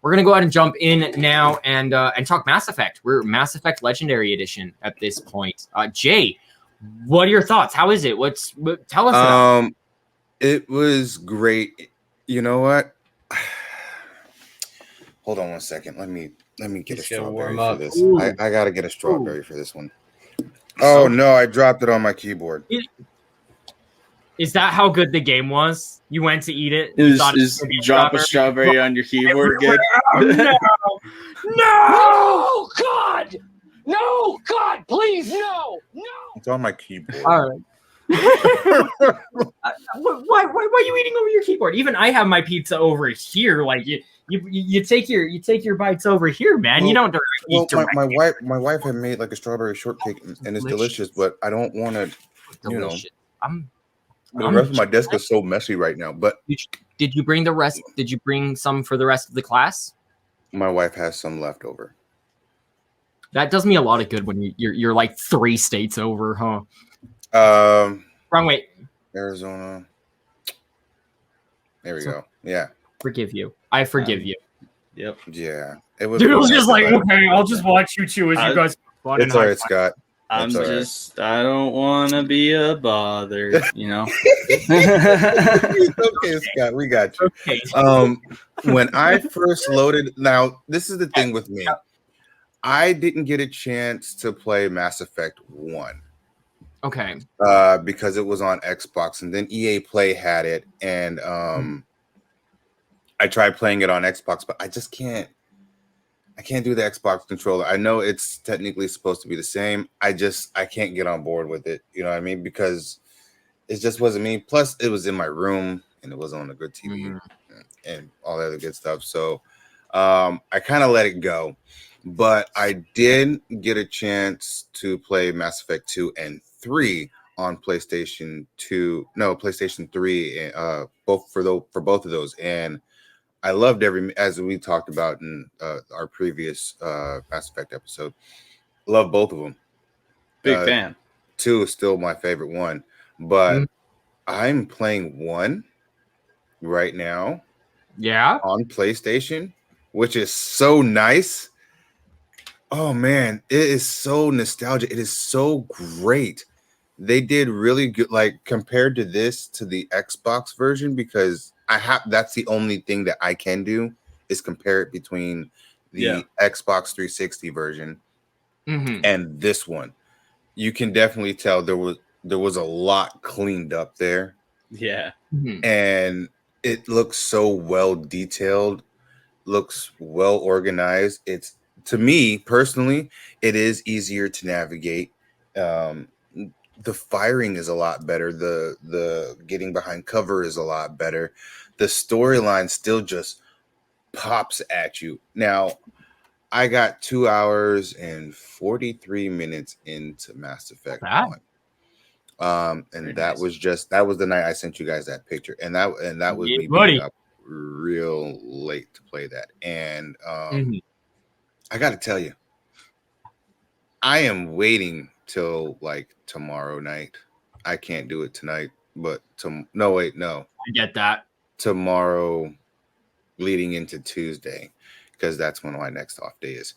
we're gonna go ahead and jump in now and talk Mass Effect. We're Mass Effect Legendary Edition at this point. Jay, what are your thoughts? How is it? Tell us about it. It was great. You know what? Hold on one second. Let me get a strawberry for this. I gotta get a strawberry for this one. Oh no, I dropped it on my keyboard. Is that how good the game was? You went to eat it. Is drop a strawberry on your keyboard good? No, God, no, God, please, no. It's on my keyboard. All right. Why are you eating over your keyboard? Even I have my pizza over here. Like you take your bites over here, man. You don't eat directly. My wife had made like a strawberry shortcake and it's delicious, but I don't want to. You know, the rest of my desk is so messy right now. But did you bring the rest? Did you bring some for the rest of the class? My wife has some left over. That does me a lot of good when you're like 3 states over, huh? Wrong way. Arizona. There we go. Yeah. Forgive you. I forgive you. Yep. Yeah. It was just like, okay, I'll just watch you two as you guys fun. It's all right, Scott. I don't want to be a bother, you know. It's okay, Scott. We got you. Okay. When I first loaded, now this is the thing with me. I didn't get a chance to play Mass Effect 1. Okay. Because it was on Xbox, and then EA Play had it, and I tried playing it on Xbox, but I just can't. I can't do the Xbox controller. I know it's technically supposed to be the same. I can't get on board with it. You know what I mean? Because it just wasn't me. Plus, it was in my room, and it wasn't on a good TV, and all that other good stuff. So I kind of let it go. But I did get a chance to play Mass Effect 2 and 3 on PlayStation 3, both for both of those, and I loved as we talked about in our previous Mass Effect episode. Love both of them. Big fan. 2 is still my favorite one, but I'm playing 1 right now. Yeah, on PlayStation, which is so nice. Oh man, it is so nostalgic. It is so great. They did really good, like compared to the Xbox version, because that's the only thing that I can do is compare it between the Xbox 360 version and this one. You can definitely tell there was a lot cleaned up there. Yeah. And it looks so well detailed, looks well organized. It's, to me personally, it is easier to navigate. The firing is a lot better. The getting behind cover is a lot better. The storyline still just pops at you. Now, I got 2 hours and 43 minutes into Mass Effect 1. And that was the night I sent you guys that picture. And that was me being up real late to play that. And I got to tell you, I am waiting till like tomorrow night. I can't do it tonight, but I get that. Tomorrow leading into Tuesday, because that's when my next off day is.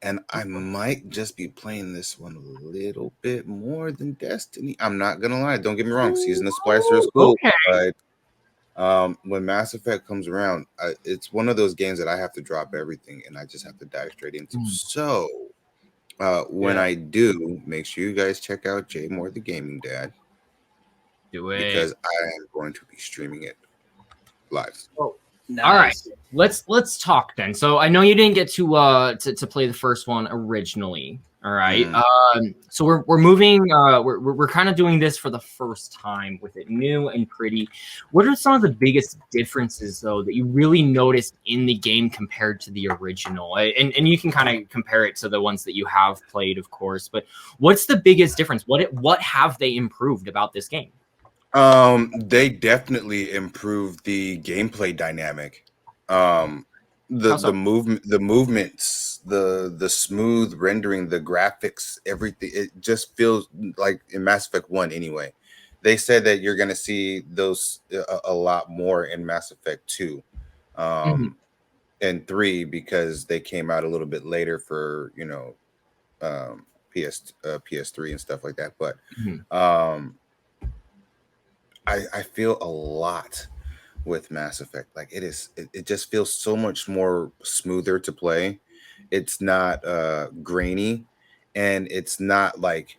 And I might just be playing this one a little bit more than Destiny. I'm not gonna lie. Don't get me wrong. Season of Splicer is cool. Okay. But when Mass Effect comes around, it's one of those games that I have to drop everything and I just have to dive straight into. So when I do, make sure you guys check out Jay Moore, the Gaming Dad. Do it. Because I am going to be streaming it live. Oh, nice. All right. Let's talk then. So I know you didn't get to play the first one originally. All right. So we're moving. We're kind of doing this for the first time with it new and pretty. What are some of the biggest differences though that you really noticed in the game compared to the original? And you can kind of compare it to the ones that you have played, of course. But what's the biggest difference? What have they improved about this game? They definitely improved the gameplay dynamic. The movements, the smooth rendering, the graphics, everything. It just feels like in Mass Effect 1 anyway. They said that you're going to see those a lot more in Mass Effect 2. and 3 because they came out a little bit later for PS3 and stuff like that. But um, I feel a lot with Mass Effect. Like it just feels so much more smoother to play. It's not grainy, and it's not like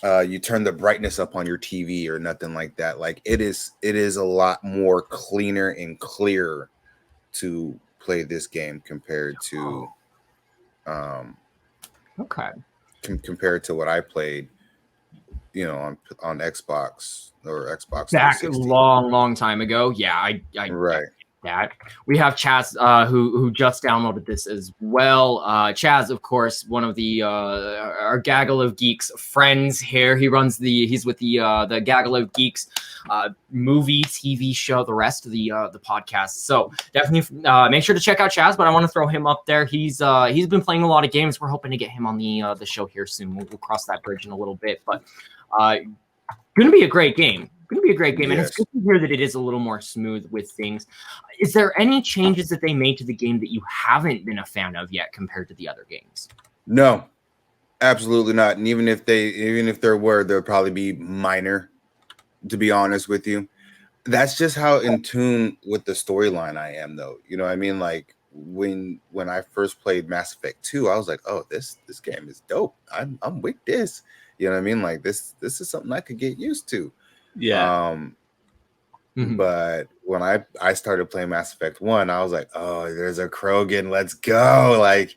you turn the brightness up on your TV or nothing like that. Like it is a lot more cleaner and clearer to play this game compared to Okay. compared to what I played, on Xbox or Xbox Back 360. long time ago. Yeah, I Right. that. We have Chaz, who just downloaded this as well. Chaz, of course, one of the our Gaggle of Geeks friends here. He's with the Gaggle of Geeks movie, TV show, the rest of the podcast. So definitely make sure to check out Chaz. But I want to throw him up there. He's been playing a lot of games. We're hoping to get him on the show here soon. We'll cross that bridge in a little bit, but going to be a great game. And it's good to hear that it is a little more smooth with things. Is there any changes that they made to the game that you haven't been a fan of yet compared to the other games? No, absolutely not. And even if there were, there'll probably be minor, to be honest with you. That's just how in tune with the storyline I am, though. You know what I mean? Like when I first played Mass Effect 2, I was like, oh, this game is dope. I'm with this. You know what I mean? Like this is something I could get used to. Yeah. But when I started playing Mass Effect 1, I was like, oh, there's a Krogan, let's go. Like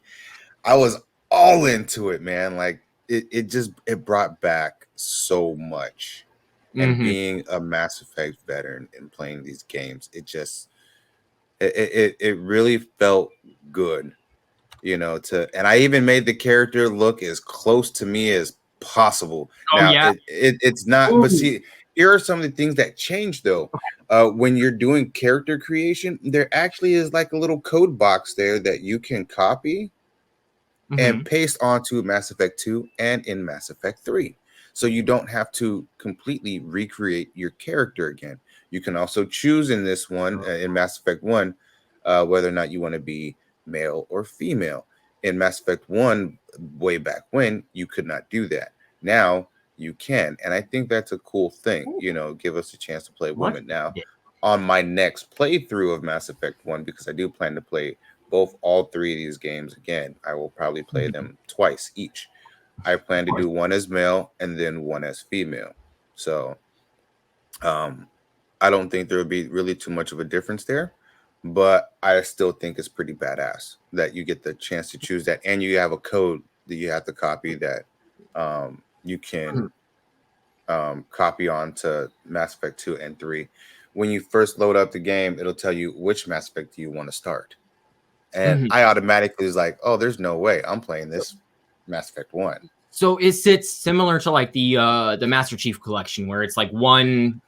I was all into it, man. Like it brought back so much. And being a Mass Effect veteran and playing these games, it really felt good, and I even made the character look as close to me as possible. Oh, Now yeah. it's not, but see, here are some of the things that change though. When you're doing character creation, there actually is like a little code box there that you can copy and paste onto Mass Effect 2 and in Mass Effect 3. So you don't have to completely recreate your character again. You can also choose in this one, in Mass Effect 1, whether or not you want to be male or female. In Mass Effect 1, way back when, you could not do that. Now you can. And I think that's a cool thing. Give us a chance to play women. Now, on my next playthrough of Mass Effect 1, because I do plan to play all three of these games again, I will probably play them twice each. I plan to do one as male and then one as female. So I don't think there would be really too much of a difference there, but I still think it's pretty badass that you get the chance to choose that, and you have a code that you have to copy that you can copy onto Mass Effect 2 and 3. When you first load up the game, it'll tell you which Mass Effect do you want to start. And I automatically was like, oh, there's no way I'm playing this Mass Effect 1. So is it similar to like the Master Chief Collection, where it's like one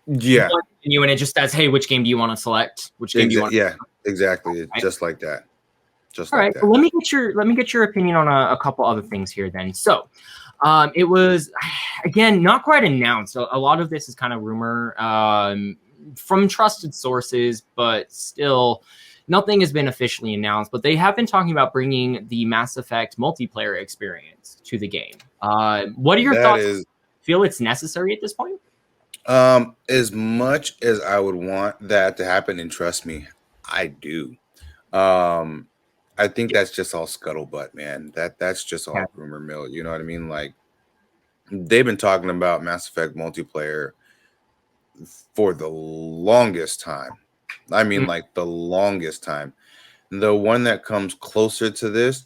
menu and it just says, hey, which game do you want to select? Which game do you want? Yeah, exactly. It's just like that. Just all like right. that. Well, let me get your opinion on a couple other things here then. So it was, again, not quite announced. A lot of this is kind of rumor from trusted sources, but still nothing has been officially announced. But they have been talking about bringing the Mass Effect multiplayer experience to the game. What are your thoughts? Feel it's necessary at this point? As much as I would want that to happen, and trust me, I do. I think that's just all scuttlebutt, man. That's just all rumor mill. You know what I mean? Like they've been talking about Mass Effect multiplayer for the longest time. I mean, like the longest time. The one that comes closer to this,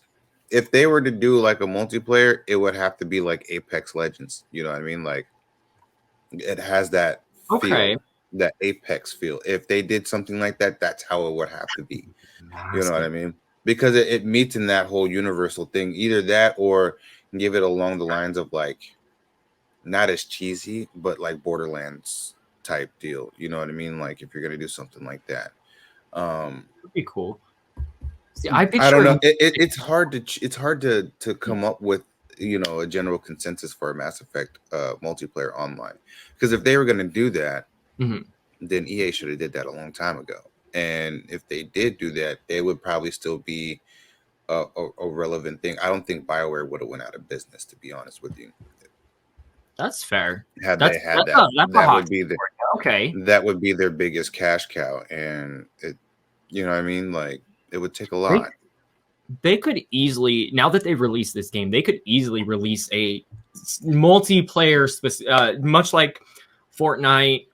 if they were to do like a multiplayer, it would have to be like Apex Legends. You know what I mean? Like it has that feel, that Apex feel. If they did something like that, that's how it would have to be. You know what I mean? Because it meets in that whole universal thing. Either that or give it along the lines of like, not as cheesy, but like Borderlands type deal. You know what I mean? Like if you're gonna do something like that, that'd be cool. See, I don't know. It's hard to come up with a general consensus for a Mass Effect multiplayer online. Because if they were gonna do that, then EA should have did that a long time ago. And if they did do that, they would probably still be a relevant thing. I don't think BioWare would have went out of business, to be honest with you. That's fair. Had That's, they had that's that, a, that's a that hot would be the okay. that would be their biggest cash cow, and it, you know what I mean? Like it would take a lot. They could easily, now that they've released this game, they could easily release a multiplayer, much like Fortnite,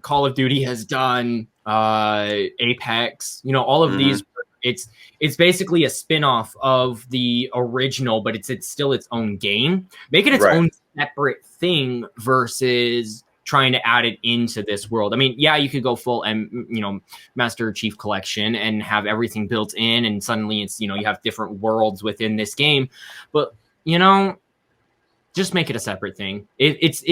Call of Duty has done, Apex, you know, all of these. It's basically a spin-off of the original, but it's still its own game. Make it its own separate thing versus trying to add it into this world. I mean, yeah, you could go full Master Chief Collection and have everything built in, and suddenly it's, you know, you have different worlds within this game. But, you know, just make it a separate thing. If it's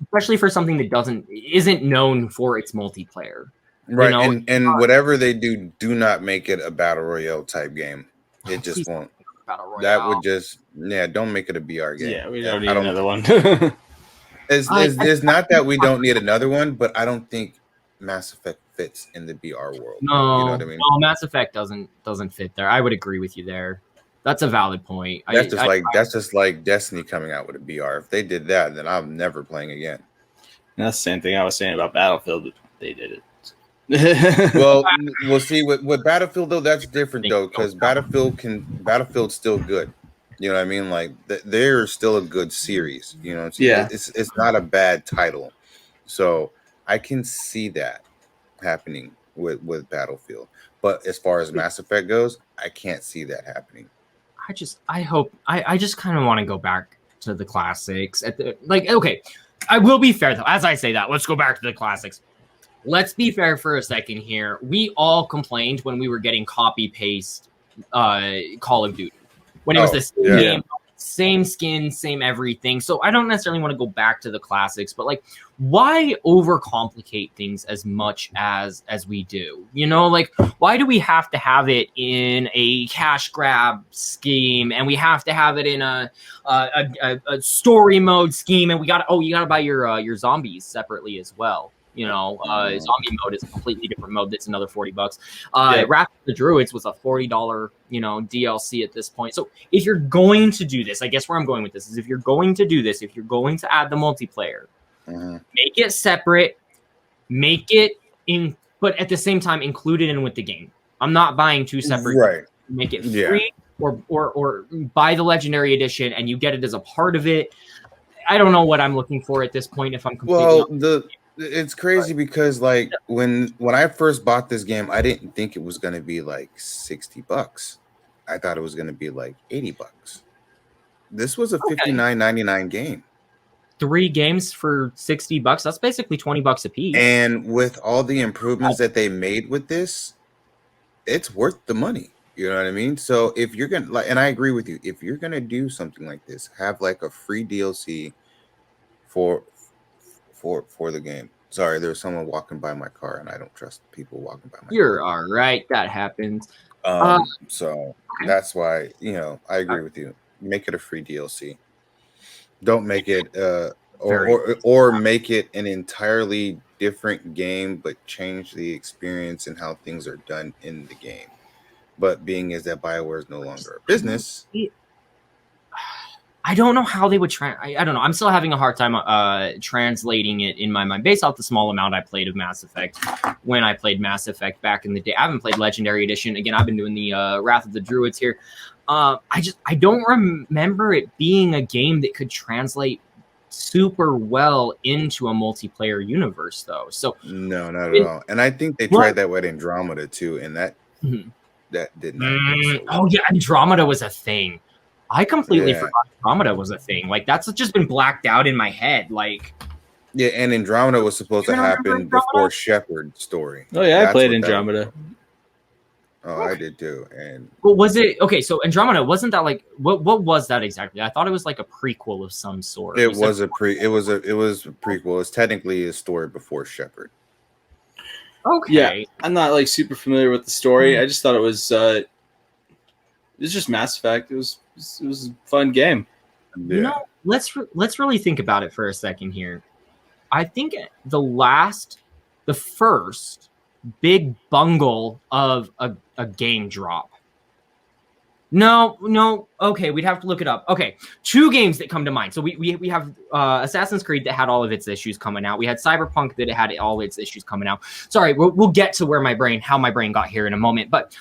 especially for something that isn't known for its multiplayer. Right, you know? and whatever they do not make it a battle royale type game. It just won't. That would just don't make it a BR game. Yeah, we don't need another one. It's not that we don't need another one, but I don't think Mass Effect fits in the BR world. No, you know what I mean? No, Mass Effect doesn't fit there. I would agree with you there. That's a valid point. That's just like Destiny coming out with a BR. If they did that, then I'm never playing again. And that's the same thing I was saying about Battlefield. They did it. Well, we'll see with Battlefield though. That's different though, because Battlefield's still good. You know what I mean? Like they're still a good series. You know, it's not a bad title. So I can see that happening with Battlefield. But as far as Mass Effect goes, I can't see that happening. I just kind of want to go back to the classics. Okay, I will be fair though. As I say that, let's go back to the classics. Let's be fair for a second here. We all complained when we were getting copy-paste Call of Duty. When it was the same game, same skin, same everything. So I don't necessarily want to go back to the classics, but like, why overcomplicate things as much as we do? You know, like, why do we have to have it in a cash grab scheme, and we have to have it in a story mode scheme, and you gotta buy your zombies separately as well? You know, zombie mode is a completely different mode. That's another $40. Wrath of the Druids was a $40, DLC at this point. So if you're going to do this, I guess where I'm going with this is if you're going to do this, if you're going to add the multiplayer, make it separate, make it in, but at the same time include it in with the game. I'm not buying two separate. Right. Make it free, or buy the Legendary Edition and you get it as a part of it. I don't know what I'm looking for at this point. If I'm completely it's crazy because like when I first bought this game, I didn't think it was going to be like $60. I thought it was going to be like $80. This was a $59.99 game. 3 games for $60. That's basically $20 a piece. And with all the improvements that they made with this, it's worth the money. You know what I mean? So if you're gonna and I agree with you, if you're gonna do something like this, have like a free DLC for the game. Sorry, there's someone walking by my car, and I don't trust people walking by my car. You're all right. That happens. So that's why, I agree with you. Make it a free DLC. Don't make it or make it an entirely different game, but change the experience and how things are done in the game. But being is that BioWare is no longer a business. I don't know how they would try. I don't know. I'm still having a hard time translating it in my mind based off the small amount I played of Mass Effect when I played Mass Effect back in the day. I haven't played Legendary Edition. Again, I've been doing the Wrath of the Druids here. I don't remember it being a game that could translate super well into a multiplayer universe, though. So no, not at all. And I think they tried that with Andromeda too, and that did not. Oh yeah, Andromeda was a thing. I completely forgot Andromeda was a thing. Like, that's just been blacked out in my head. Like, yeah, and Andromeda was supposed to happen before Shepard's story. Oh yeah, I played Andromeda. Oh, I did too. And but was it okay? So Andromeda, wasn't that like what was that exactly? I thought it was like a prequel of some sort. It was a prequel. It's technically a story before Shepard. Okay. Yeah, I'm not like super familiar with the story. I just thought it was just Mass Effect. It was a fun game. Yeah. You know, let's really think about it for a second here. I think the first big bungle of a game drop. No. Okay, we'd have to look it up. Okay, 2 games that come to mind. So we have Assassin's Creed that had all of its issues coming out. We had Cyberpunk that had all its issues coming out. Sorry, we'll get to how my brain got here in a moment. But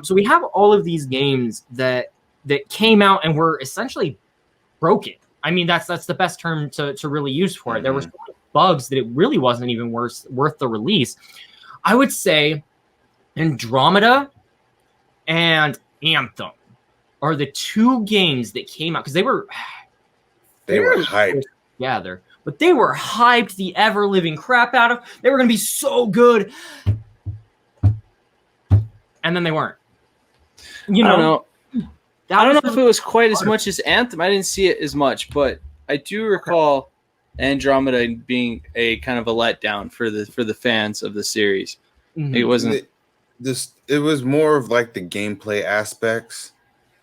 so we have all of these games that came out and were essentially broken. I mean, that's the best term to really use for it. There were so many bugs that it really wasn't even worth the release. I would say Andromeda and Anthem are the 2 games that came out because they were hyped together, but they were hyped the ever living crap out of. They were going to be so good, and then they weren't. I don't know if it was quite as much as Anthem. I didn't see it as much, but I do recall Andromeda being a kind of a letdown for the fans of the series. Mm-hmm. It wasn't. It was more of like the gameplay aspects.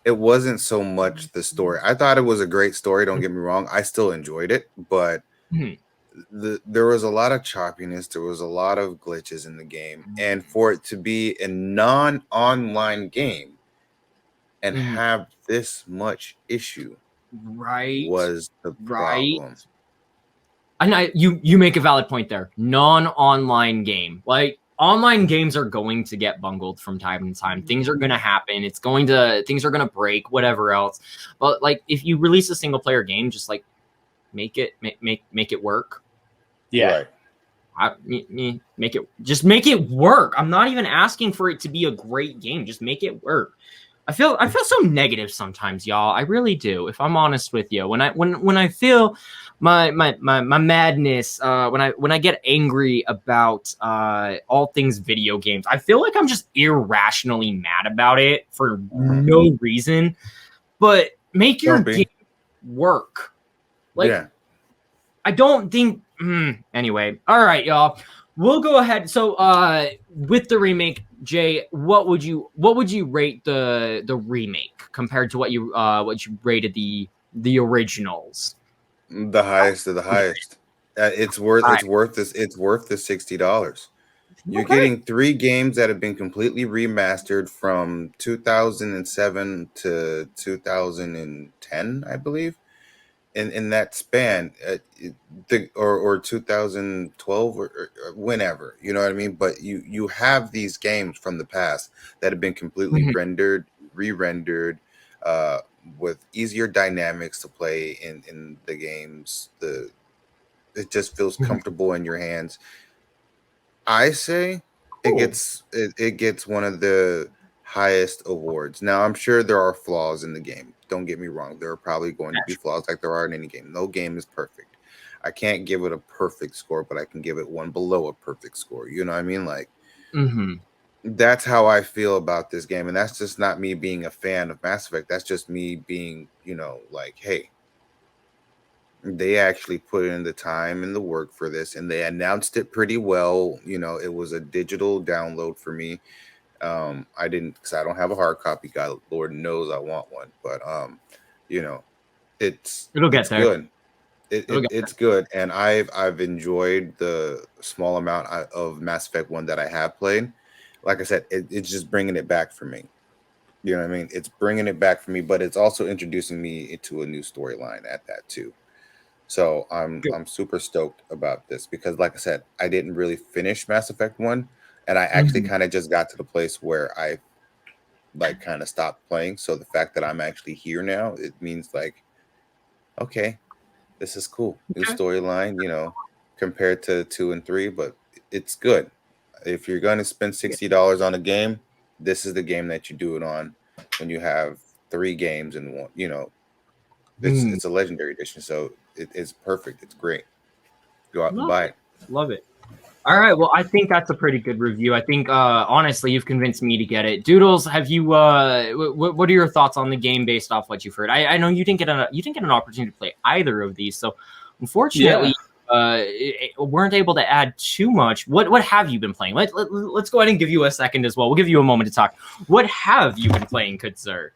It wasn't so much the story. I thought it was a great story. Don't get me wrong. I still enjoyed it, but there was a lot of choppiness. There was a lot of glitches in the game, and for it to be a non-online game and have this much issue, was the problem. And you make a valid point there. Non-online game, like. Online games are going to get bungled from time to time. Things are going to happen. Things are going to break, whatever else. But like, if you release a single player game, just like make it work. Yeah. Make it work. I'm not even asking for it to be a great game. Just make it work. I feel so negative sometimes, y'all. I really do. If I'm honest with you, when I feel my madness, when I get angry about all things video games, I feel like I'm just irrationally mad about it for no reason. But make your game work. Like, I don't think. Anyway, all right, y'all. We'll go ahead. So, with the remake, Jay, what would you rate the remake compared to what you rated the originals? The highest of the highest. It's worth the $60. You're getting 3 games that have been completely remastered from 2007 to 2010, I believe. In that span, or 2012 or whenever, you know what I mean? But you have these games from the past that have been completely re-rendered, with easier dynamics to play in the games. It just feels comfortable in your hands. I say it gets one of the highest awards. Now, I'm sure there are flaws in the game. Don't get me wrong. There are probably going to be flaws like there are in any game. No game is perfect. I can't give it a perfect score, but I can give it one below a perfect score. You know what I mean? Like, that's how I feel about this game. And that's just not me being a fan of Mass Effect. That's just me being, like, hey, they actually put in the time and the work for this, and they announced it pretty well. It was a digital download for me. I didn't, because I don't have a hard copy. God, Lord knows I want one, but it'll get there. Good. It's good, and I've enjoyed the small amount of Mass Effect 1 that I have played. Like I said, it's just bringing it back for me. You know what I mean? It's bringing it back for me, but it's also introducing me into a new storyline at that too. So I'm super stoked about this because, like I said, I didn't really finish Mass Effect 1. And I actually kind of just got to the place where I kind of stopped playing. So the fact that I'm actually here now, it means like, okay, this is cool. New storyline, compared to 2 and 3, but it's good. If you're going to spend $60 on a game, this is the game that you do it on when you have 3 games in one, it's a legendary edition. So it's perfect. It's great. Go out and buy it. Love it. All right. Well, I think that's a pretty good review. I think, honestly, you've convinced me to get it. Doodles, have you? What are your thoughts on the game based off what you've heard? I know you didn't get an opportunity to play either of these, so unfortunately, weren't able to add too much. What have you been playing? Let's go ahead and give you a second as well. We'll give you a moment to talk. What have you been playing, good sir?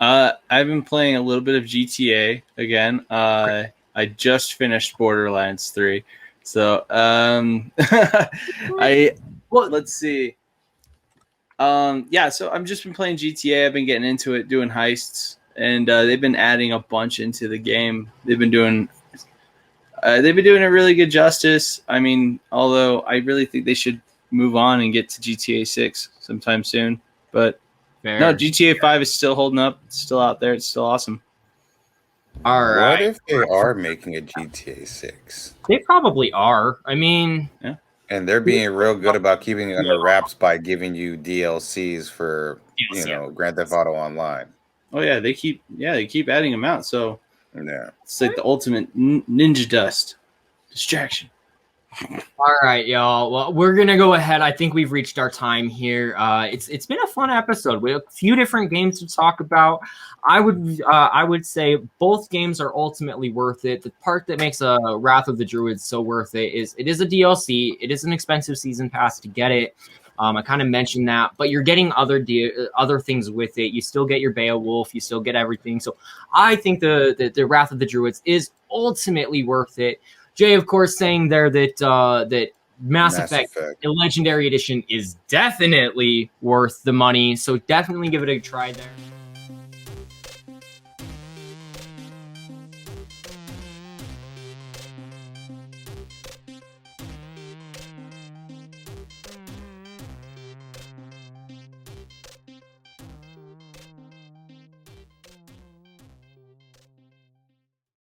I've been playing a little bit of GTA again. I just finished Borderlands 3. So I Well, let's see. Yeah, so I've just been playing GTA. I've been getting into it, doing heists, and they've been adding a bunch into the game. They've been doing a really good justice. I mean, although I really think they should move on and get to GTA 6 sometime soon. But no, GTA 5 is still holding up. It's still out there. It's still awesome. All right. What if they are making a GTA 6? They probably are. I mean, yeah. And they're being real good about keeping it under wraps by giving you DLCs for Grand Theft Auto Online. Oh yeah, they keep adding them out. So yeah, it's like the ultimate ninja dust distraction. All right, y'all. Well, we're gonna go ahead. I think we've reached our time here. It's been a fun episode. We have a few different games to talk about. I would say both games are ultimately worth it. The part that makes Wrath of the Druids so worth it is a DLC. It is an expensive season pass to get it. I kind of mentioned that, but you're getting other things with it. You still get your Beowulf. You still get everything. So I think the Wrath of the Druids is ultimately worth it. Jay, of course, saying there that Mass Effect, a Legendary Edition, is definitely worth the money. So definitely give it a try there.